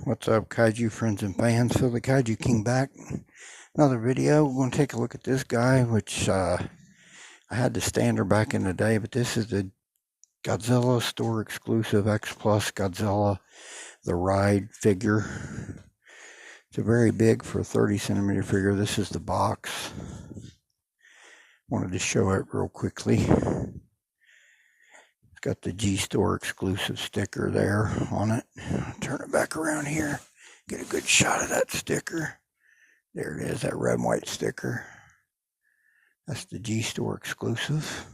What's up, kaiju friends and fans? Phil the Kaiju King back. Another video. We're going to take a look at this guy, which I had the standard back in the day, but this is the Godzilla store exclusive X Plus Godzilla The Ride figure. It's a very big for a 30 centimeter figure. This is the box. Wanted to show it real quickly. It's got the gstore exclusive sticker there on it. Turn it back around here. Get a good shot of that sticker. There it is, that red and white sticker. That's the gstore exclusive.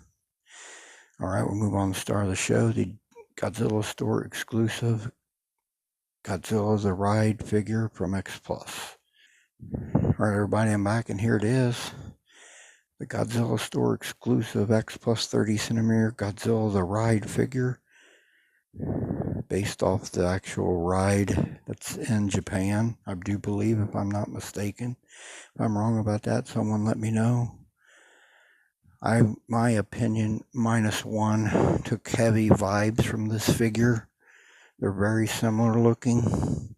All right, we'll move on to the star of the show, the Godzilla store exclusive Godzilla The Ride figure from X Plus. All right, everybody, I'm back, and here it is. The Godzilla store exclusive X Plus 30 centimeter Godzilla The Ride figure, based off the actual ride that's in Japan, I do believe, if I'm not mistaken. If I'm wrong about that, someone let me know. My opinion, -1, took heavy vibes from this figure. They're very similar looking.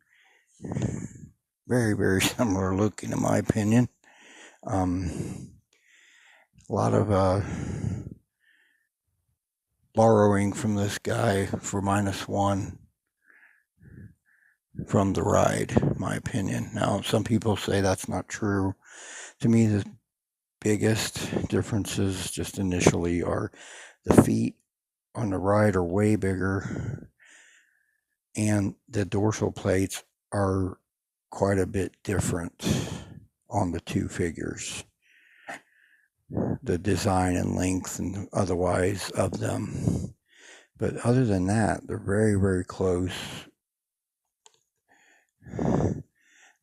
Very, very similar looking, in my opinion. A lot of borrowing from this guy for -1 from the ride, in my opinion. Now, some people say that's not true. To me, the biggest differences just initially are the feet on the ride are way bigger, and the dorsal plates are quite a bit different on the two figures. The design and length and otherwise of them. But other than that, they're very, very close.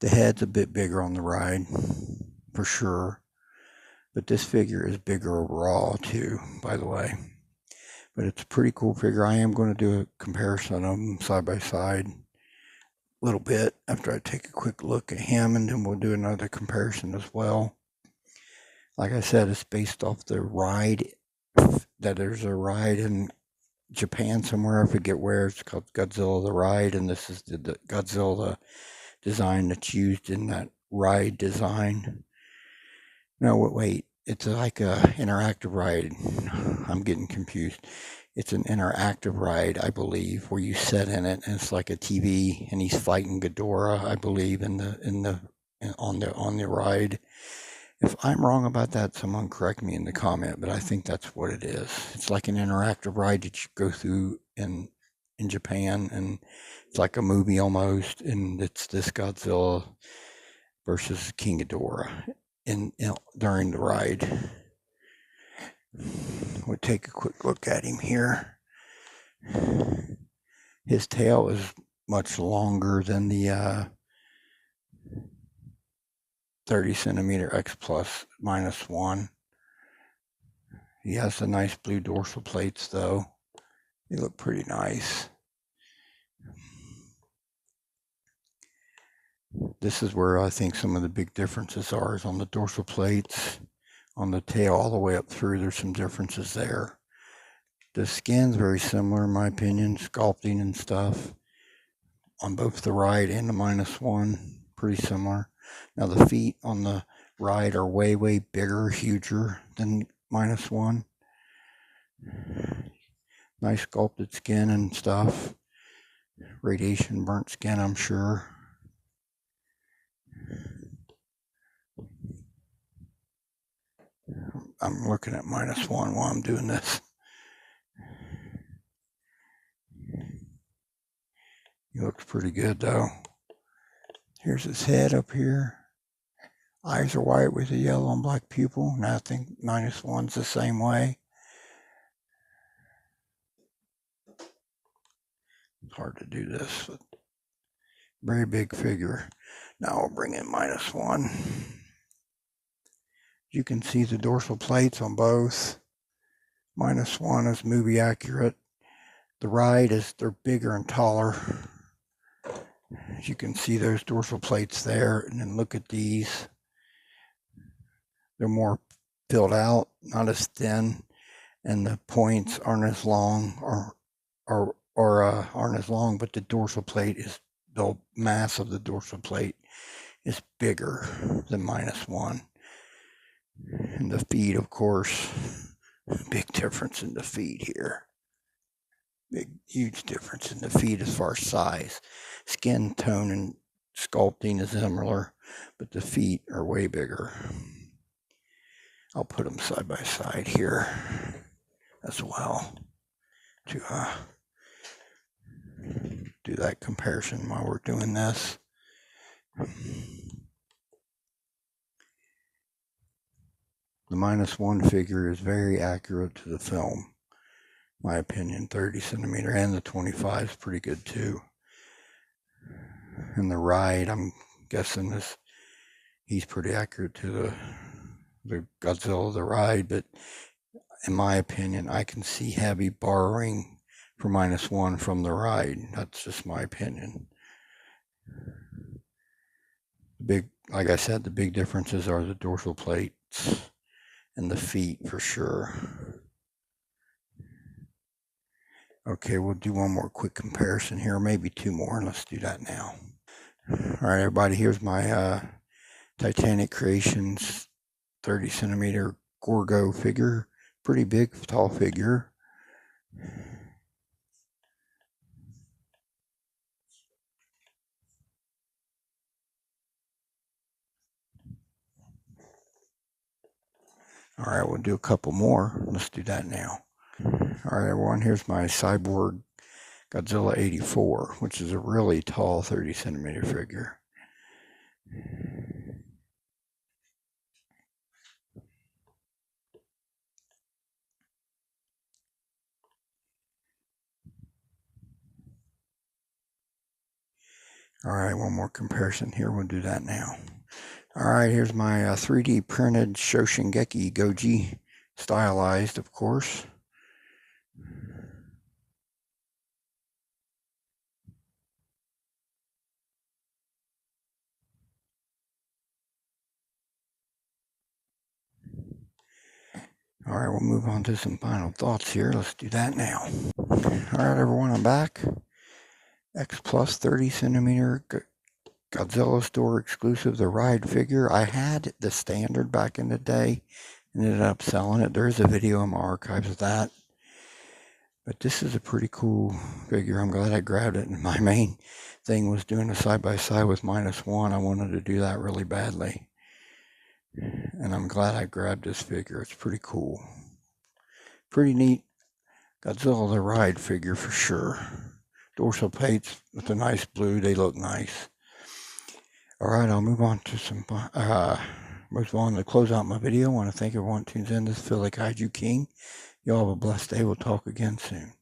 The head's a bit bigger on the ride, for sure. But this figure is bigger overall, too, by the way. But it's a pretty cool figure. I am going to do a comparison of them side by side a little bit after I take a quick look at him, and then we'll do another comparison as well. Like I said, it's based off the ride, that there's a ride in Japan somewhere, I forget where. It's called Godzilla The Ride, and this is the Godzilla design that's used in that ride design. No, wait, it's like a interactive ride. I'm getting confused. It's an interactive ride, I believe, where you sit in it, and it's like a TV, and he's fighting Ghidorah, I believe, on the ride. If I'm wrong about that, someone correct me in the comment, but I think that's what it is. It's like an interactive ride that you go through in Japan, and it's like a movie almost, and it's this Godzilla versus King Ghidorah during the ride. We'll take a quick look at him here. His tail is much longer than the 30 centimeter X Plus -1. He has the nice blue dorsal plates, though. They look pretty nice. This is where I think some of the big differences are, is on the dorsal plates, on the tail all the way up through. There's some differences there. The skin's very similar, in my opinion, sculpting and stuff on both the ride and the -1, pretty similar. Now the feet on the ride are way, way bigger, huger than -1. Nice sculpted skin and stuff. Radiation burnt skin, I'm sure. I'm looking at -1 while I'm doing this. He looks pretty good, though. Here's his head up here. Eyes are white with a yellow and black pupil, and I think -1's the same way. It's hard to do this, but very big figure. Now I'll bring in -1. You can see the dorsal plates on both. -1 is movie accurate. The ride is, they're bigger and taller. As you can see those dorsal plates there, and then look at these. They're more filled out, not as thin, and the points aren't as long, aren't as long, but the dorsal plate is the mass of the dorsal plate is bigger than -1. And the feet, of course, big difference in the feet here. Big, huge difference in the feet as far as size. Skin tone and sculpting is similar, but the feet are way bigger. I'll put them side by side here as well to do that comparison while we're doing this. The -1 figure is very accurate to the film, my opinion. 30 centimeter, and the 25 is pretty good too. And the Ride, I'm guessing he's pretty accurate to the Godzilla The Ride, but in my opinion, I can see heavy borrowing for -1 from the Ride. That's just my opinion. Like I said, the big differences are the dorsal plates and the feet for sure. Okay, we'll do one more quick comparison here, maybe two more, and let's do that now. All right, everybody, here's my Titanic Creations 30 centimeter Gorgo figure. Pretty big, tall figure. All right, we'll do a couple more. Let's do that now. All right, everyone, here's my Cyborg Godzilla 84, which is a really tall 30 centimeter figure. All right, one more comparison here. We'll do that now. All right, here's my 3D printed Shoshingeki Goji, stylized, of course. All right, we'll move on to some final thoughts here. Let's do that now. All right, everyone, I'm back. xplus 30 centimeter Godzilla store exclusive, the Ride figure. I had the standard back in the day and ended up selling it. There's a video in my archives of that. But this is a pretty cool figure. I'm glad I grabbed it. And my main thing was doing a side-by-side with -1. I wanted to do that really badly. And I'm glad I grabbed this figure. It's pretty cool. Pretty neat Godzilla The Ride figure for sure. Dorsal plates with a nice blue. They look nice. All right, I'll move on to to close out my video. I want to thank everyone who tunes in. This is Phil the Kaiju King. Y'all have a blessed day. We'll talk again soon.